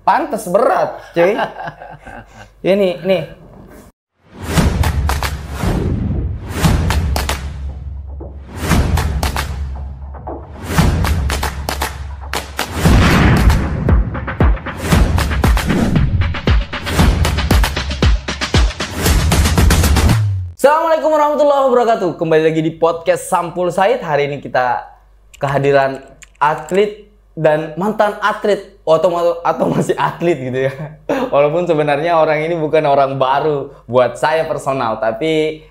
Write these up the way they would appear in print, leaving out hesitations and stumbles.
Pantes berat, cuy. Ini nih. Assalamualaikum warahmatullahi wabarakatuh. Kembali lagi di podcast Sampul Said. Hari ini kita kehadiran atlet dan mantan atlet atau masih atlet gitu ya. Walaupun sebenarnya orang ini bukan orang baru buat saya personal, tapi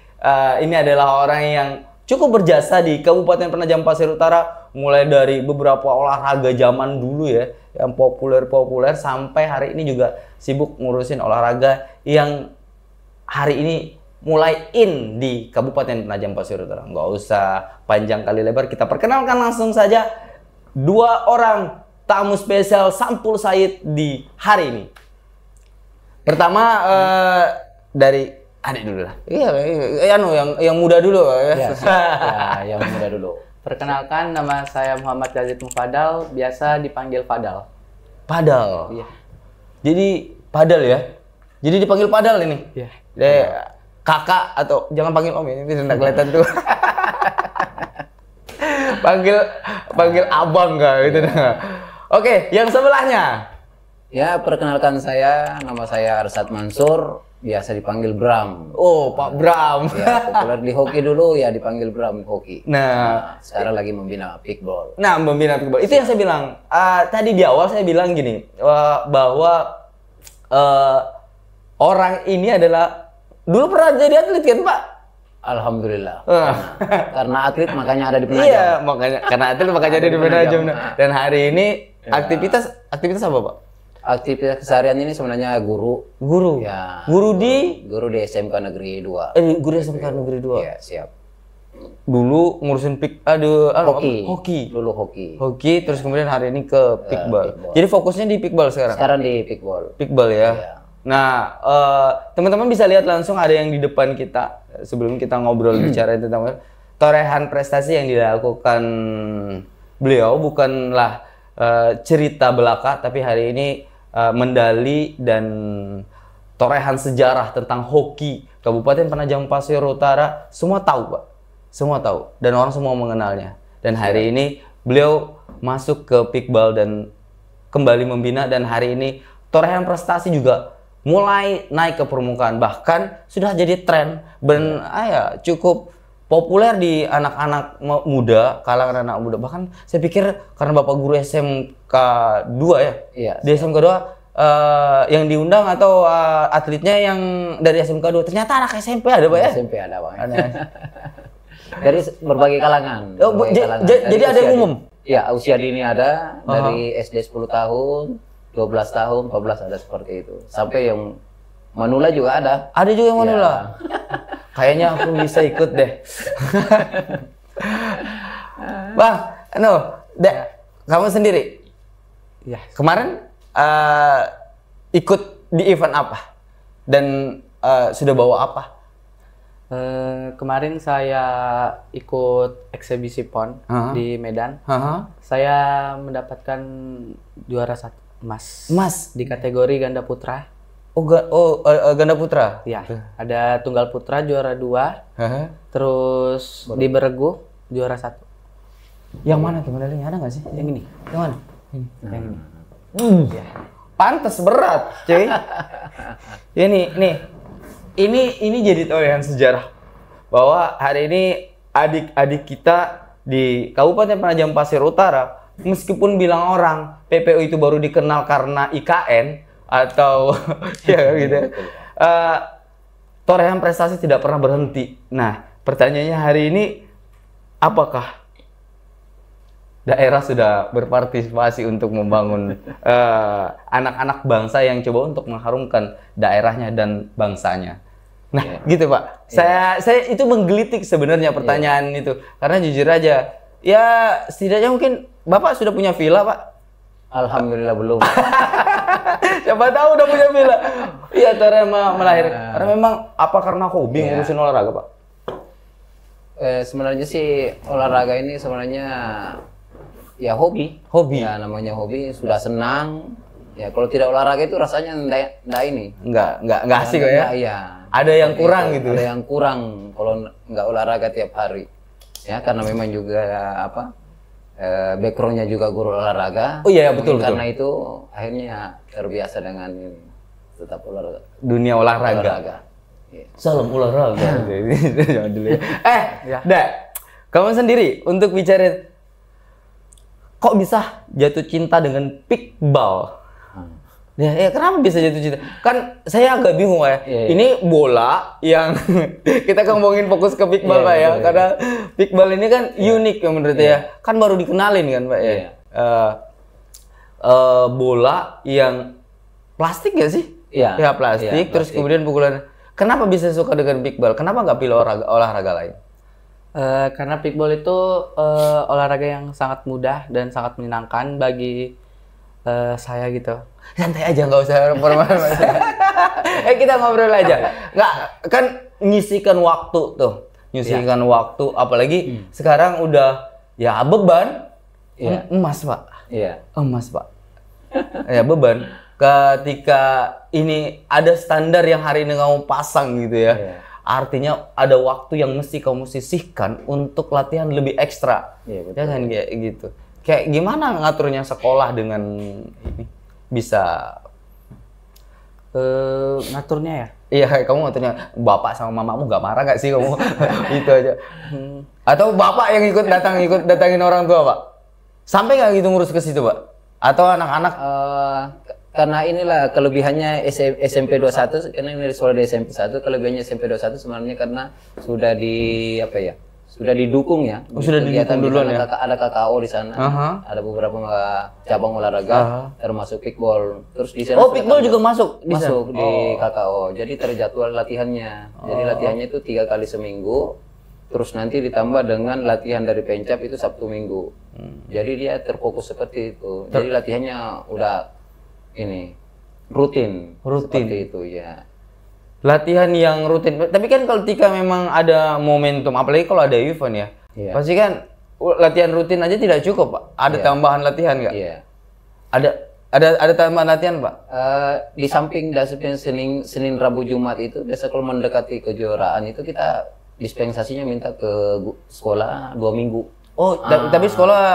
ini adalah orang yang cukup berjasa di Kabupaten Penajam Pasir Utara, mulai dari beberapa olahraga zaman dulu ya, yang populer sampai hari ini juga sibuk ngurusin olahraga yang hari ini mulai in di Kabupaten Penajam Pasir Utara. Nggak usah panjang kali lebar, kita perkenalkan langsung saja dua orang tamu spesial Sampul Said di hari ini. Pertama dari adik dulu lah. Iya, yang muda dulu ya. Yang muda dulu. Perkenalkan, nama saya Muhammad Yazid Mufadal, biasa dipanggil Fadal. Padal. Iya. Jadi Padal ya. Jadi dipanggil Padal ini. Iya. Kakak atau jangan panggil om ya, ini tidak kelihatan tuh. panggil abang nggak gitu. Oke, yang sebelahnya. Ya, perkenalkan saya, nama saya Arsad Mansur, biasa dipanggil Bram. Oh, Pak Bram. Ya, populer di hoki dulu ya dipanggil Bram hoki. Nah, sekarang lagi membina pickball. Nah, membina pickball. Itu yang saya bilang. Tadi di awal saya bilang gini, bahwa orang ini adalah dulu pernah jadi atlet kan, Pak? Alhamdulillah. Karena atlet makanya ada di Penajam. Iya, makanya karena atlet makanya ada di Penajam. Dan hari ini aktivitas apa, Pak? Aktivitas keseharian ini sebenarnya guru. Guru. Ya. Guru di SMK Negeri 2. Guru SMK Negeri 2. Iya, siap. Dulu ngurusin hoki. Dulu hoki. Hoki, terus kemudian hari ini ke pickball. Jadi fokusnya di pickball sekarang. Sekarang di pickball. Pickball ya. Iya. Nah, teman-teman bisa lihat langsung ada yang di depan kita. Sebelum kita ngobrol bicara tentang torehan prestasi yang dilakukan beliau, bukanlah cerita belaka, tapi hari ini medali dan torehan sejarah tentang hoki Kabupaten Penajam Pasir Utara. Semua tahu, Pak. Semua tahu. Dan orang semua mengenalnya. Dan hari ini beliau masuk ke pickball dan kembali membina, dan hari ini torehan prestasi juga mulai naik ke permukaan, bahkan sudah jadi tren dan cukup populer di anak-anak muda, kalangan anak muda. Bahkan saya pikir karena Bapak guru SMK 2 ya. Iya. Di SMK 2 yang diundang atau atletnya yang dari SMK 2 ternyata anak SMP ada, Pak ya? SMP ada, Pak. Dari berbagai kalangan. Jadi ada yang umum? Iya, usia dini ada, dari SD 10 tahun, 12 tahun, 14 ada seperti itu. Sampai yang manula juga ada. Ada juga yang manula. Ya. Kayaknya aku bisa ikut deh. Bang, kamu sendiri? Ya. Kemarin ikut di event apa? Dan sudah bawa apa? Kemarin saya ikut eksibisi PON di Medan. Saya mendapatkan juara 1. Emas di kategori ganda putra. Ganda putra. Ya, ada tunggal putra juara 2. Terus di beregu juara 1. Yang mana tuh medalinya, ada nggak sih? Yang ini. Yang mana? Ini. Yang ini. Ya. Pantes berat, cuy. Ini jadi torehan sejarah bahwa hari ini adik-adik kita di Kabupaten Penajam Pasir Utara, meskipun bilang orang PPU itu baru dikenal karena IKN atau ya gitu, torehan prestasi tidak pernah berhenti. Nah, pertanyaannya hari ini, apakah daerah sudah berpartisipasi untuk membangun anak-anak bangsa yang coba untuk mengharumkan daerahnya dan bangsanya? Nah, gitu Pak. Saya itu menggelitik sebenarnya pertanyaan itu, karena jujur aja, ya setidaknya mungkin Bapak sudah punya villa, Pak? Alhamdulillah belum. Siapa tahu udah punya villa. Iya, cara melahirkan. Karena memang apa karena hobi ngurusin olahraga, Pak? Sebenarnya sih olahraga ini sebenarnya Ya hobi. Hobi. Ya namanya hobi, sudah senang. Ya kalau tidak olahraga itu rasanya enggak ini. Enggak asik kok ya. Iya. Ada yang kurang gitu. Ada yang kurang kalau nggak olahraga tiap hari. Ya karena memang juga backgroundnya juga guru olahraga. Oh iya betul. Karena itu akhirnya terbiasa dengan ini, tetap olahraga. Dunia olahraga. Iya. Salam olahraga. Jangan dulu ya. Dak, kamu sendiri untuk bicara kok bisa jatuh cinta dengan pikball? Ya, kenapa bisa jatuh cinta? Kan saya agak bingung ya. Ini bola yang kita ngomongin fokus ke pikball Pak ya. Karena pikball ini kan unik ya menurut saya. Kan baru dikenalin kan Pak ya. Bola yang plastik ya sih? Iya. Ya plastik. Terus kemudian pukulan. Kenapa bisa suka dengan pikball? Kenapa nggak pilih olahraga lain? Karena pikball itu olahraga yang sangat mudah dan sangat menyenangkan bagi saya gitu. Santai aja, nggak usah formal. Kita ngobrol aja. Nggak, kan ngisikan waktu tuh. Ngisikan waktu, apalagi sekarang udah ya beban. Emas Pak. Iya. Emas Pak. Ya beban. Ketika ini ada standar yang hari ini kamu pasang gitu ya. Artinya ada waktu yang mesti kamu sisihkan untuk latihan lebih ekstra. Iya, betul. Ya kan kayak gitu. Kayak gimana ngaturnya sekolah dengan ini bisa ngaturnya ya? Iya, kamu ngaturnya bapak sama mamamu nggak marah nggak sih kamu? Itu aja. Atau bapak yang ikut datangin orang tua Pak? Sampai nggak gitu ngurus ke situ Pak? Atau anak-anak? Karena inilah kelebihannya SMP 21, karena ini sekolah di SMP 1, kelebihannya SMP 21 sebenarnya karena sudah sudah didukung ya. Sudah didukung duluan ya. Ada KKO di sana, ada beberapa cabang olahraga, termasuk pikball. Terus di sana pikball juga masuk di KKO. Jadi terjadwal latihannya. Jadi latihannya itu 3 kali seminggu. Terus nanti ditambah dengan latihan dari pencap itu Sabtu Minggu. Jadi dia terfokus seperti itu. Jadi latihannya udah ini rutin. Seperti itu ya. Latihan yang rutin. Tapi kan kalau ketika memang ada momentum, apalagi kalau ada event ya, pasti kan latihan rutin aja tidak cukup Pak. Ada tambahan latihan nggak? Iya. Ada tambahan latihan Pak? Di samping Senin, Rabu, Jumat itu biasa kalau mendekati kejuaraan itu kita dispensasinya minta ke sekolah 2 minggu. Oh, tapi sekolah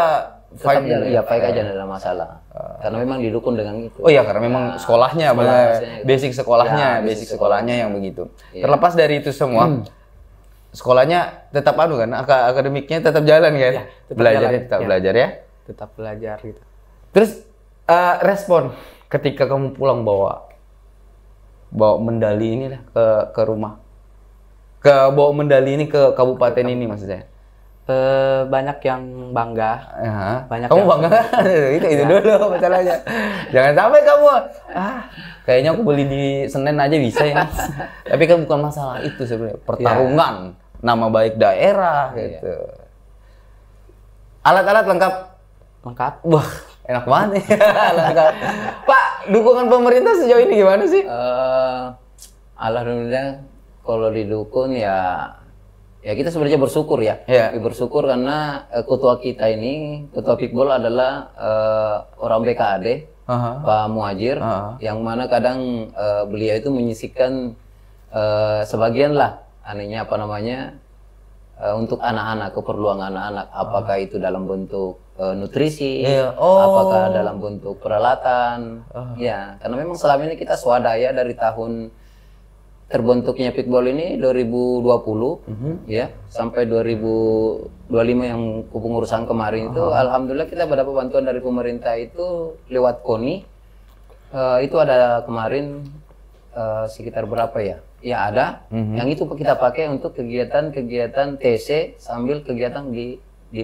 fight aja tidak ada masalah. Karena memang didukung dengan itu. Oh iya, karena memang sekolahnya, basic sekolahnya yang begitu. Terlepas dari itu semua, sekolahnya tetap kan, akademiknya tetap jalan kan? Belajar ya? Tetap belajar gitu. Terus respon ketika kamu pulang bawa medali ini lah ke rumah. Bawa medali ini ke kabupaten ini maksud saya. Banyak yang bangga. Kamu bangga? itu dulu masalahnya. Jangan sampai kamu kayaknya aku beli di Senen aja bisa ya. Tapi kan bukan masalah itu sebenarnya, pertarungan nama baik daerah gitu. Alat-alat lengkap. Wah, enak banget ya. Lengkap. Pak, dukungan pemerintah sejauh ini gimana sih? Alhamdulillah kalau didukung ya kita sebenarnya bersyukur ya. Bersyukur karena ketua kita ini, ketua pikbol adalah orang BKAD, Pak Muhajir, yang mana kadang beliau itu menyisihkan sebagian lah, untuk anak-anak, keperluan anak-anak, apakah itu dalam bentuk nutrisi, apakah dalam bentuk peralatan, karena memang selama ini kita swadaya dari tahun terbentuknya pikbol ini 2020 sampai 2025 yang kepengurusan kemarin itu alhamdulillah kita mendapat bantuan dari pemerintah itu lewat KONI. Itu ada kemarin sekitar berapa ya? Ya ada. Yang itu kita pakai untuk kegiatan TC sambil kegiatan di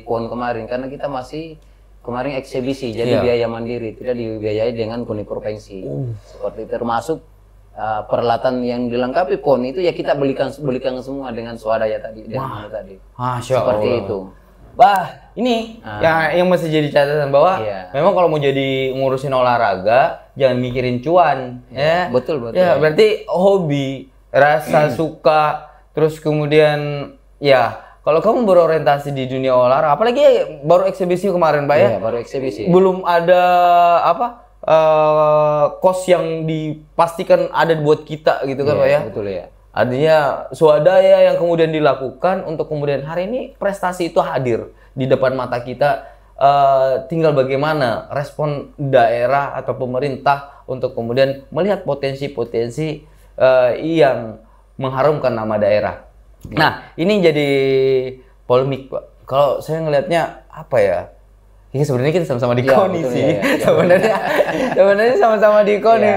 PON kemarin karena kita masih kemarin eksibisi jadi biaya mandiri, tidak dibiayai dengan KONI provinsi. Seperti termasuk peralatan yang dilengkapi PON itu ya kita belikan semua dengan swadaya tadi. Seperti itu. Wah, ini yang mesti jadi catatan bahwa memang kalau mau jadi ngurusin olahraga jangan mikirin cuan, ya. Betul. Ya, berarti hobi, rasa suka, terus kemudian kalau kamu berorientasi di dunia olahraga, apalagi baru eksibisi kemarin, Pak ya? Iya, baru eksibisi. Belum ada cost yang dipastikan ada buat kita gitu kan, Pak ya? Betul ya. Artinya swadaya yang kemudian dilakukan untuk kemudian hari ini prestasi itu hadir di depan mata kita. Tinggal bagaimana respon daerah atau pemerintah untuk kemudian melihat potensi-potensi yang mengharumkan nama daerah. Nah, ini jadi polemik, Pak. Kalau saya ngelihatnya apa ya? Ya sebenarnya kita sama-sama di KONI sih. Sebenarnya sama-sama di KONI.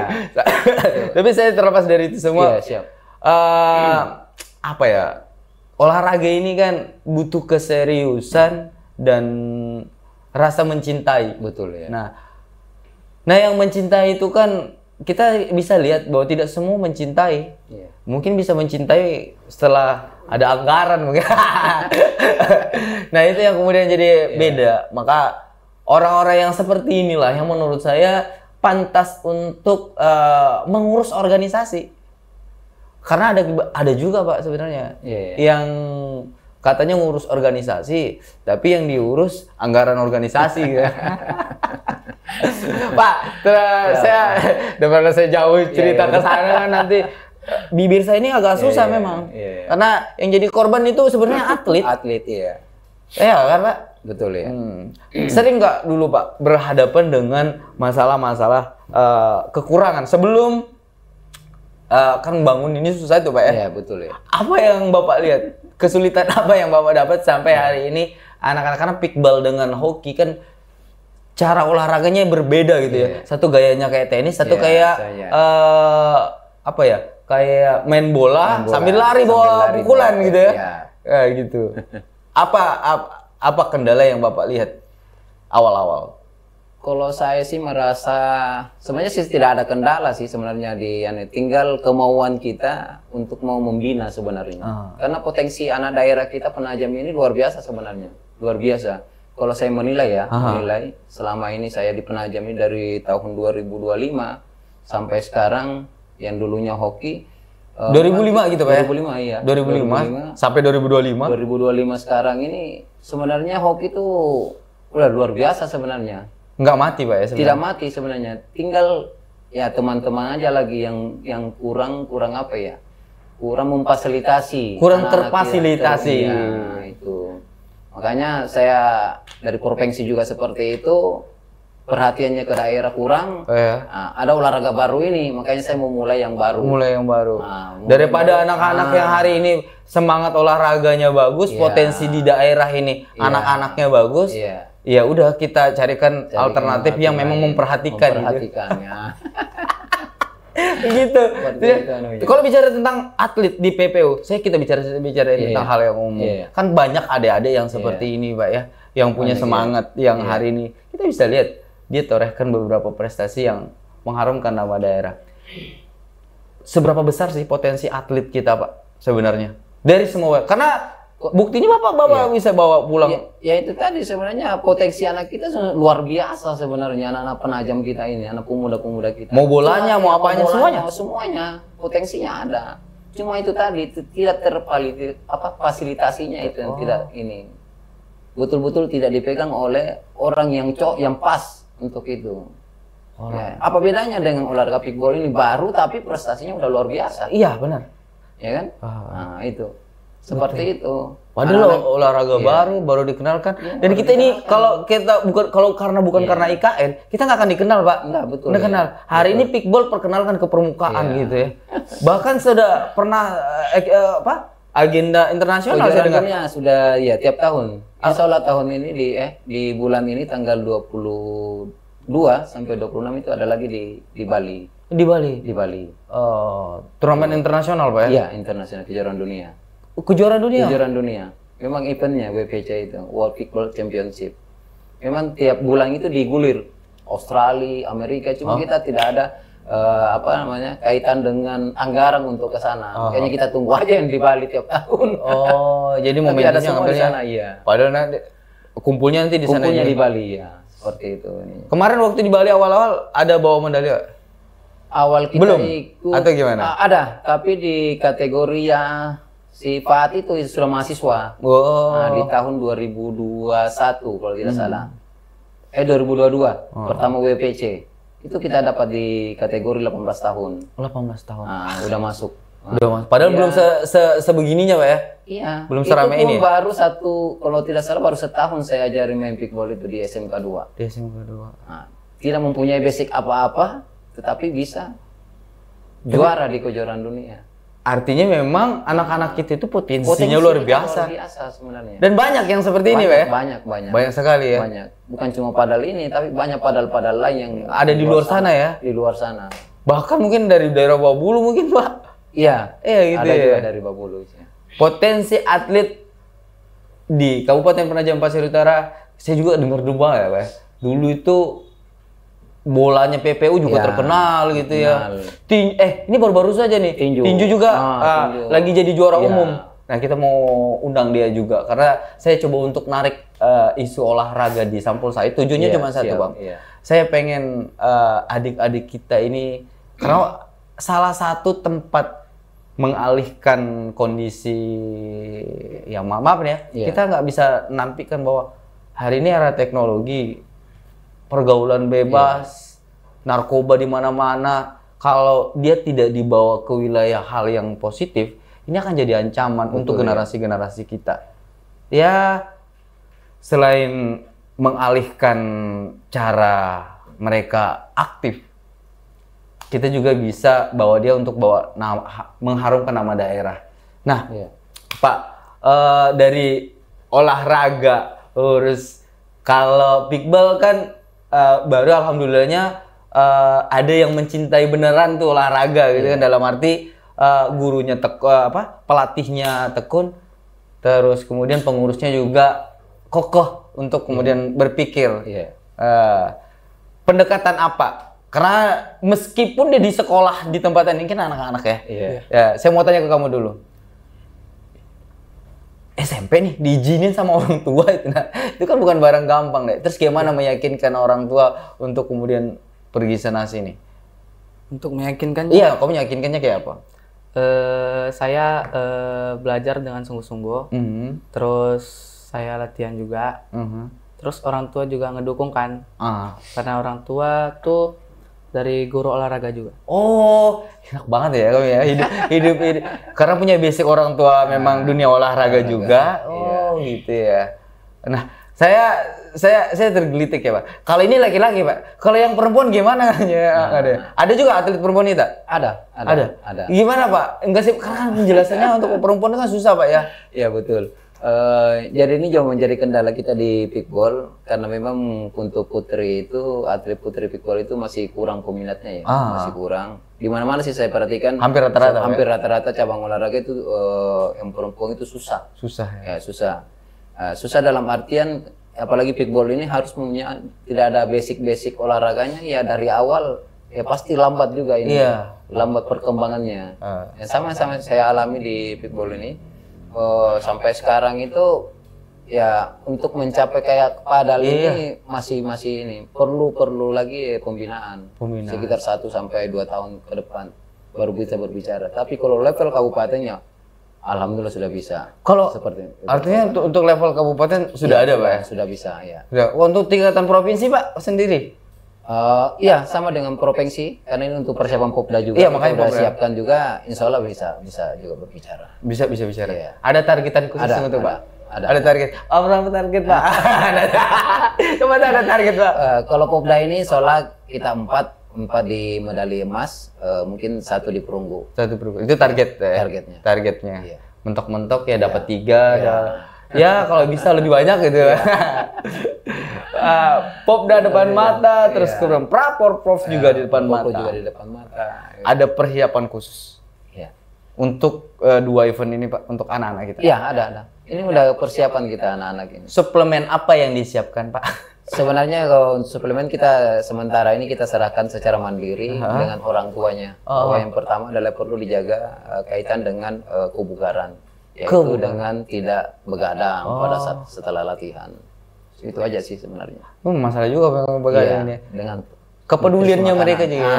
Tapi saya terlepas dari itu semua. Apa ya? Olahraga ini kan butuh keseriusan dan rasa mencintai. Betul ya. Nah yang mencintai itu kan kita bisa lihat bahwa tidak semua mencintai. Mungkin bisa mencintai setelah ada anggaran mungkin. Nah itu yang kemudian jadi beda. Maka orang-orang yang seperti inilah yang menurut saya pantas untuk mengurus organisasi. Karena ada juga Pak sebenarnya yang katanya ngurus organisasi, tapi yang diurus anggaran organisasi. Pak, daripada saya jauh cerita ke sana nanti bibir saya ini agak susah memang. Karena yang jadi korban itu sebenarnya atlet. Atlet ya. Iya kan Pak? Betul ya. Sering nggak dulu Pak berhadapan dengan masalah-masalah kekurangan sebelum kan bangun ini susah itu Pak ya? Iya betul ya. Apa yang Bapak lihat? Kesulitan apa yang Bapak dapat sampai hari ini anak-anak karena pickball dengan hoki kan cara olahraganya berbeda gitu ya. Satu gayanya kayak tenis, satu kayak apa ya? Kayak main bola sambil lari bawa pukulan gitu ya. Kayak gitu. Apa kendala yang Bapak lihat awal-awal? Kalau saya sih merasa sebenarnya sih tidak ada kendala sih sebenarnya tinggal kemauan kita untuk mau membina sebenarnya. Karena potensi anak daerah kita penajam ini luar biasa sebenarnya, luar biasa. Kalau saya menilai menilai selama ini saya di penajam ini dari tahun 2025 sampai sekarang yang dulunya hoki 2005 gitu Pak ya? 2005 iya. 2005 sampai 2025. 2025 sekarang ini sebenarnya hoki itu udah luar biasa sebenarnya. Nggak mati Pak ya sebenarnya? Tidak mati sebenarnya. Tinggal ya teman-teman aja lagi yang kurang apa ya? Kurang memfasilitasi. Kurang terfasilitasi. Ya, itu. Makanya saya dari provinsi juga seperti itu. Perhatiannya ke daerah kurang. Nah, ada olahraga baru ini, makanya saya mau mulai yang baru. Mulai yang baru. Daripada anak-anak yang hari ini semangat olahraganya bagus, potensi di daerah ini anak-anaknya bagus. Ya udah kita carikan alternatif yang memang memperhatikan ya. Gitu. Kalau bicara tentang atlet di PPU, kita bicara tentang hal yang umum. Kan banyak adik-adik yang seperti ini, Pak ya, yang punya semangat yang hari ini kita bisa lihat dia torehkan beberapa prestasi yang mengharumkan nama daerah. Seberapa besar sih potensi atlet kita, Pak, sebenarnya? Dari semua, karena buktinya Bapak bisa bawa pulang. Ya itu tadi sebenarnya potensi anak kita luar biasa sebenarnya, anak-anak penajam kita ini, anak pemuda-pemuda kita. Mau bolanya, mau apanya, semuanya potensinya ada. Cuma itu tadi tidak fasilitasinya itu yang tidak ini. Betul-betul tidak dipegang oleh orang yang pas untuk itu. Ya, apa bedanya dengan olahraga pickball ini baru tapi prestasinya udah luar biasa. Iya benar. Ya kan? Nah itu. Seperti itu. Padahal olahraga baru dikenalkan. Dan kita ini kalau kita karena IKN, kita nggak akan dikenal, Pak. Enggak, betul. Nggak kenal. Hari ini pickball perkenalkan ke permukaan gitu ya. Bahkan sudah pernah agenda internasional saya dengar. Sudah ya tiap tahun. Insya Allah tahun ini di bulan ini tanggal 22 sampai 26 itu ada lagi di Bali. Di Bali. Di Bali. Turnamen internasional, Pak ya? Iya, internasional kejuaraan dunia. Kejuaraan dunia? Kejuaraan dunia. Memang eventnya WPC itu, World Pickball Championship. Memang tiap bulan itu digulir. Australia, Amerika, cuma kita tidak ada kaitan dengan anggaran untuk ke sana. Makanya kita tunggu aja yang di Bali tiap tahun. Jadi momennya ngambil di sana, iya. Padahal nanti kumpulnya nanti di sana. Kumpulnya di Bali ya. Seperti itu. Kemarin waktu di Bali awal-awal ada bawa medali? Awal kita belum ikut atau gimana? Ada, tapi di kategori Si Pak itu sudah mahasiswa. Nah, di tahun 2021 kalau tidak salah. 2022 pertama WPC. Itu kita dapat di kategori 18 tahun. 18 tahun. Nah, udah masuk. Padahal belum sebegininya Pak ya? Iya. Belum seramai ini. Itu baru kalau tidak salah baru setahun saya ajari main pickball itu di SMK 2. Di SMK 2. Nah, tidak mempunyai basic apa-apa, tetapi bisa juara di kejuaraan dunia. Artinya memang anak-anak kita itu potensinya luar biasa. Luar biasa sebenarnya. Dan banyak yang seperti ini Pak ya? Banyak. Banyak sekali ya? Banyak. Bukan cuma padal ini, tapi banyak padal-padal lain yang ada di luar sana ya? Di luar sana. Bahkan mungkin dari daerah Babulu mungkin Pak? Iya, gitu ada ya. juga dari Babulu. Potensi atlet di Kabupaten Penajam Pasir Utara, saya juga dengar dulu ya, Pak. Dulu itu bolanya PPU juga terkenal gitu ya. Ini baru-baru saja nih. Tinju juga lagi jadi juara umum. Nah, kita mau undang dia juga karena saya coba untuk narik isu olahraga di Sampul Said. Tujuannya cuma satu, Bang. Saya pengen adik-adik kita ini karena salah satu tempat mengalihkan kondisi yang maaf nih ya, kita nggak bisa nampikkan bahwa hari ini era teknologi, pergaulan bebas, narkoba di mana-mana, kalau dia tidak dibawa ke wilayah hal yang positif, ini akan jadi ancaman untuk generasi-generasi kita. Ya, selain mengalihkan cara mereka aktif, kita juga bisa bawa dia untuk mengharumkan nama daerah. Nah, Pak, dari olahraga, terus kalau pickball kan baru alhamdulillahnya ada yang mencintai beneran tuh olahraga gitu kan, dalam arti gurunya pelatihnya tekun, terus kemudian pengurusnya juga kokoh untuk kemudian berpikir. Pendekatan apa? Karena meskipun dia di sekolah di tempatan ini kan anak-anak ya. Ya, saya mau tanya ke kamu dulu. SMP nih diizinin sama orang tua itu, itu kan bukan barang gampang deh. Terus gimana meyakinkan orang tua untuk kemudian pergi sana sini? Untuk meyakinkannya? Iya, kamu meyakinkannya kayak apa? Saya belajar dengan sungguh-sungguh. Terus saya latihan juga. Terus orang tua juga ngedukung kan. Karena orang tua tuh dari guru olahraga juga. Oh, enak banget ya kamu ya, hidup. Karena punya basic orang tua memang dunia olahraga juga. Oh, gitu ya. Nah, saya tergelitik ya, Pak. Kalau ini laki-laki, Pak. Kalau yang perempuan gimana? Ada juga atlet perempuan itu? Ada. Gimana, Pak? Enggak sih, karena penjelasannya untuk perempuan kan susah, Pak ya. Iya, betul. Jadi ini juga menjadi kendala kita di pickball karena memang untuk putri itu, atlet putri pickball itu masih kurang peminatnya ya, masih kurang. Di mana-mana sih saya perhatikan hampir rata-rata cabang olahraga itu yang perempuan itu susah. Susah dalam artian apalagi pickball ini harus punya, tidak ada basic olahraganya ya, dari awal ya pasti lambat juga ini. Lambat perkembangannya. Ya, sama saya alami di pickball ini. Sampai sekarang itu ya untuk mencapai kayak padal ini masih ini perlu lagi pembinaan. Sekitar 1 sampai 2 tahun ke depan baru bisa berbicara. Tapi kalau level kabupatennya alhamdulillah sudah bisa. Kalau seperti itu. Artinya untuk level kabupaten sudah ada, Pak ya? Sudah bisa ya. Untuk tingkatan provinsi, Pak, sendiri? Iya, sama dengan provinsi karena ini untuk persiapan Popda juga. Iya, makanya kita siapkan juga, insya Allah bisa juga berbicara. Bisa bicara. Iya. Ada targetan khusus untuk Pak? Ada target. Berapa target, Pak? Coba ada target, Pak. Kalau Popda ini soalnya kita 4 di medali emas, mungkin 1 di perunggu. 1 perunggu. Itu target targetnya. Iya. Mentok-mentok ya dapat 3. Ya kalau bisa lebih banyak gitu. Popda depan mata, terus kemudian Prof juga di depan mata. Ada persiapan khusus untuk 2 event ini, Pak, untuk anak-anak kita? Iya, ada. Ini udah persiapan kita anak-anak ini. Suplemen apa yang disiapkan, Pak? Sebenarnya kalau suplemen kita sementara ini kita serahkan secara mandiri dengan orang tuanya. Bahwa yang pertama adalah perlu dijaga kaitan dengan kebugaran. Yaitu dengan tidak begadang pada saat setelah latihan. Itu aja sih sebenarnya. Masalah juga begadang ini. Dengan kepeduliannya mereka juga.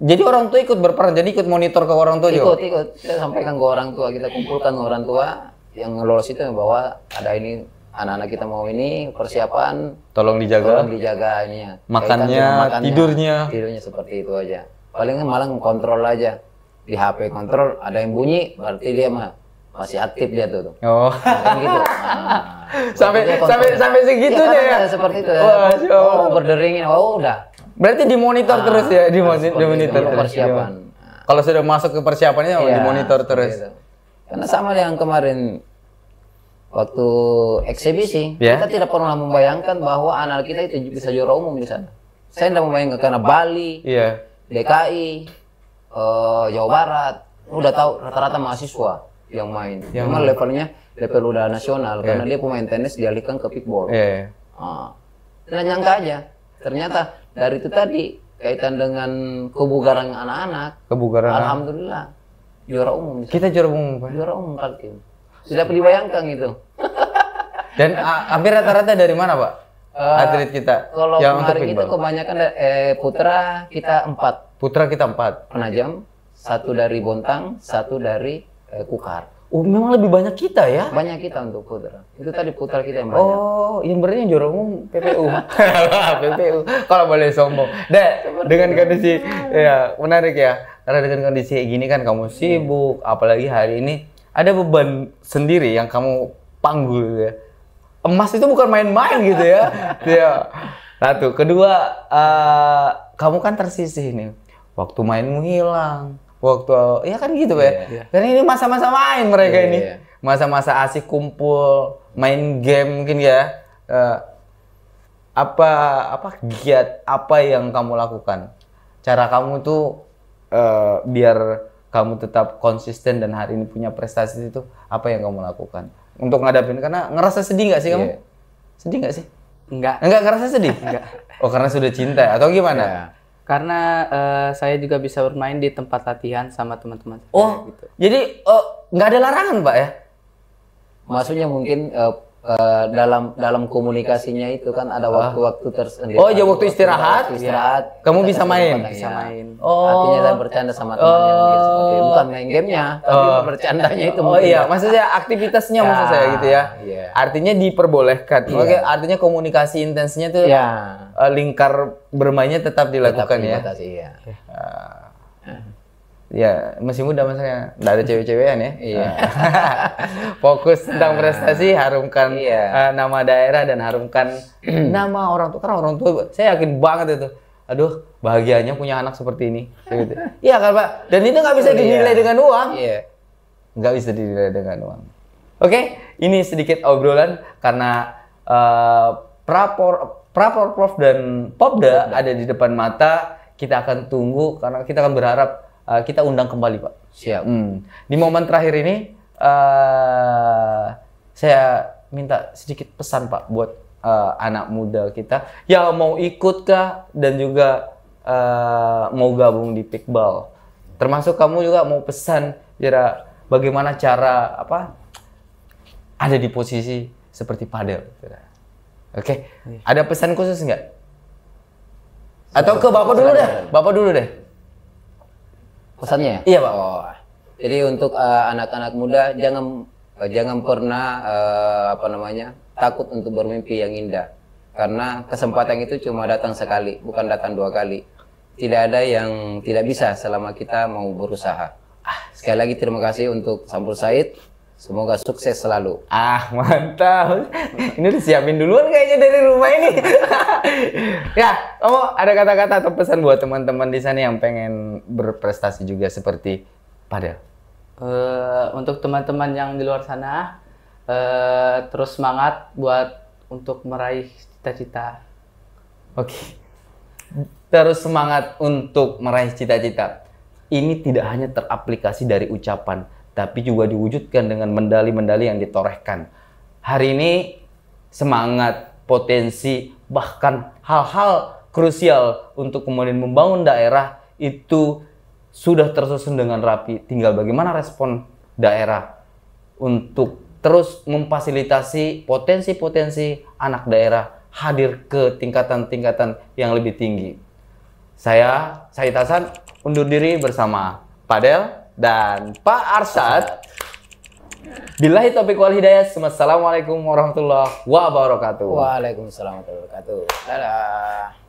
Jadi orang tua ikut berperan, jadi ikut monitor ke orang tua juga? Ikut. Kita sampaikan ke orang tua, kita kumpulkan ke orang tua yang ngelolos itu bahwa ada ini, anak-anak kita mau ini, persiapan. Tolong dijaga ini ya. Makannya, tidurnya seperti itu aja. Paling malah kontrol aja. Di HP kontrol, ada yang bunyi, berarti dia masih aktif dia tuh. Oh. Kan gitu. Sampai segitunya ya. Seperti itu. Berdering, udah. Berarti dimonitor terus ya, dimonitor terus. Persiapan. Kalau sudah masuk ke persiapannya dimonitor terus. Itu. Karena sama yang kemarin waktu eksibisi, kita tidak pernah membayangkan bahwa anak kita itu bisa juara umum di sana. Saya tidak membayangkan karena Bali, DKI, Jawa Barat, udah tahu rata-rata mahasiswa yang main. Memang level udah nasional karena dia pemain tenis dialihkan ke pickball. Tidak nyangka aja. Ternyata dari itu tadi kaitan dengan kebugaran anak-anak. Alhamdulillah juara umum. Kita juara umum, Pak. Juara umum Kaltim. Sudah dibayangkan gitu. Dan hampir rata-rata dari mana, Pak? Atlet kita. Kalau kemarin itu kebanyakan putra kita 4. Putra kita 4. Penajam, 1 dari Bontang, 1 dari Kukar. Oh, memang lebih banyak kita ya? Banyak kita untuk putra. Itu tadi putra kita yang banyak. Oh, yang berarti yang juara umum PPU. PPU. Kalau boleh sombong. Dengan kondisi ya menarik ya. Karena dengan kondisi kayak gini kan kamu sibuk, apalagi hari ini ada beban sendiri yang kamu panggul ya. Emas itu bukan main-main gitu ya. Satu, kedua kamu kan tersisih nih. Waktu mainmu hilang. Waktu ya kan gitu ya. Karena ini masa-masa main mereka ini. Masa-masa asik kumpul, main game mungkin ya. Apa giat apa yang kamu lakukan? Cara kamu tuh biar kamu tetap konsisten dan hari ini punya prestasi itu apa yang kamu lakukan? Untuk ngadapin, karena ngerasa sedih nggak sih kamu? Sedih nggak sih? Enggak ngerasa sedih? Enggak. Oh, karena sudah cinta atau gimana? Karena saya juga bisa bermain di tempat latihan sama teman-teman saya. Oh, gitu. Jadi nggak ada larangan, Pak ya? Maksudnya mungkin dalam komunikasinya itu kan ada waktu-waktu tersendiri. Oh, ya waktu istirahat. Kamu bisa main. Oh. Artinya saya bercanda sama temannya mungkin seperti itu. Bukan main gamenya, tapi bercandanya itu. Oh iya, maksudnya aktivitasnya maksud saya gitu ya. Artinya diperbolehkan. Oke, artinya komunikasi intensnya tuh lingkar bermainnya tetap dilakukan ya. Ya, masih muda maksudnya, nggak ada cewek-cewekan ya. Fokus tentang prestasi, harumkan nama daerah dan harumkan nama orang tua. Karena orang tua, saya yakin banget itu. Aduh, bahagianya punya anak seperti ini. Gitu. Iya kan, Pak? Dan itu nggak bisa dinilai dengan uang. Nggak bisa dinilai dengan uang. Oke, ini sedikit obrolan karena Prof dan Popda ada di depan mata. Kita akan tunggu karena kita akan berharap kita undang kembali, Pak. Siap. Di momen terakhir ini, saya minta sedikit pesan, Pak, buat anak muda kita yang mau ikut kah dan juga mau gabung di Pickball. Termasuk kamu juga mau pesan bagaimana cara ada di posisi seperti padel. Oke. Ada pesan khusus nggak? Atau ke Bapak dulu deh. Bapak dulu deh. Pesannya? Iya, Pak. Jadi untuk anak-anak muda jangan pernah takut untuk bermimpi yang indah. Karena kesempatan itu cuma datang sekali, bukan datang 2 kali. Tidak ada yang tidak bisa selama kita mau berusaha. Sekali lagi terima kasih untuk Sampul Said. Semoga sukses selalu. Mantap. Ini udah siapin duluan kayaknya dari rumah ini. Ya, kamu ada kata-kata atau pesan buat teman-teman di sana yang pengen berprestasi juga seperti padel? Untuk teman-teman yang di luar sana, terus semangat untuk meraih cita-cita. Oke. Terus semangat untuk meraih cita-cita. Ini tidak hanya teraplikasi dari ucapan, tapi juga diwujudkan dengan medali-medali yang ditorehkan. Hari ini semangat, potensi, bahkan hal-hal krusial untuk kemudian membangun daerah itu sudah tersusun dengan rapi. Tinggal bagaimana respon daerah untuk terus memfasilitasi potensi-potensi anak daerah hadir ke tingkatan-tingkatan yang lebih tinggi. Saya Said Hasan undur diri bersama Pak Del dan Pak Arsyad. Billahi taufiq wal hidayah. Assalamualaikum warahmatullahi wabarakatuh. Waalaikumsalam warahmatullahi wabarakatuh. Dadah.